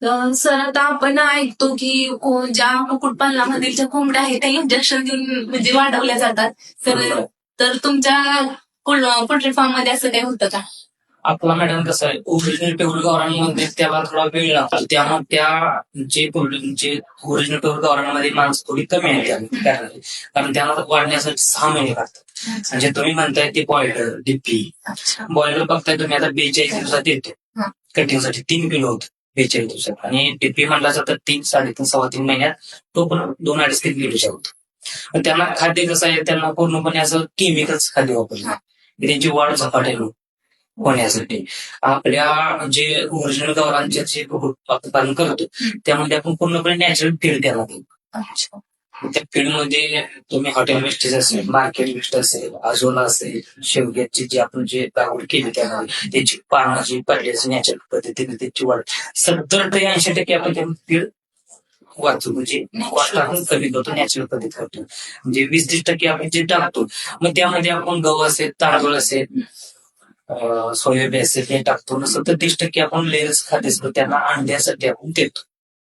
Sir आता आपण ऐकतो की ज्या कुक्कुटपालनामधील ज्या कोंबड्या आहेत त्या इंजेक्शन देऊन म्हणजे वाढवल्या जातात. तर तर तुमच्या पोल्ट्री फार्म मध्ये असं काही होतं का? आपला मॅडम कसं आहे, ओरिजिनल पेवर गावरांमध्ये त्याला थोडा वेळ लागतो. त्यामुळे त्या जे ओरिजिनल पेवर गावरांमध्ये माणसं थोडी कमी आहे कारण त्यांना वाढण्यासाठी 6 महिने लागतात. म्हणजे तुम्ही म्हणताय ते बॉयलर डिप्पी बॉयलर बघताय तुम्ही आता 42 दिवसात येतो कटिंगसाठी 3 किलो होतं 42 दिवसात. आणि डिप्पी म्हणला तर 3, 3.5, 3.25 महिन्यात तो पण 2-2.5 किलोच्या होतो. पण त्यांना खाद्य कसं आहे, त्यांना पूर्णपणे असं केमिकल्स खाद्य वापरलं त्यांची वाढ झपाट्याने होण्यासाठी. आपल्या जे ओरिजिनल गावरांचे जे उत्पादन करतो त्यामध्ये आपण पूर्णपणे नॅचरल फीड द्यायला लागतो. त्या फीडमध्ये तुम्ही हॉटेल वेस्टेज असेल, मार्केट वेस्ट असेल, अजोला असेल, शेवग्याची जी आपण जे लागवड केली त्यामध्ये त्याची पानाची पडल्याची नॅचरल पद्धतीने त्याची वाढ 70 ते 80% आपण त्या फीड वाचू म्हणजे कॉस्ट आपण कमी करतो, नॅचरल पद्धत करतो. म्हणजे 20-30% आपण जे टाकतो मग त्यामध्ये आपण गहू असेल, तांदूळ असेल, सोयाबीन असेल ते टाकतो. नसतं तर 30% आपण लेयर्स खात असतो त्यांना अंड्यासाठी आपण देतो.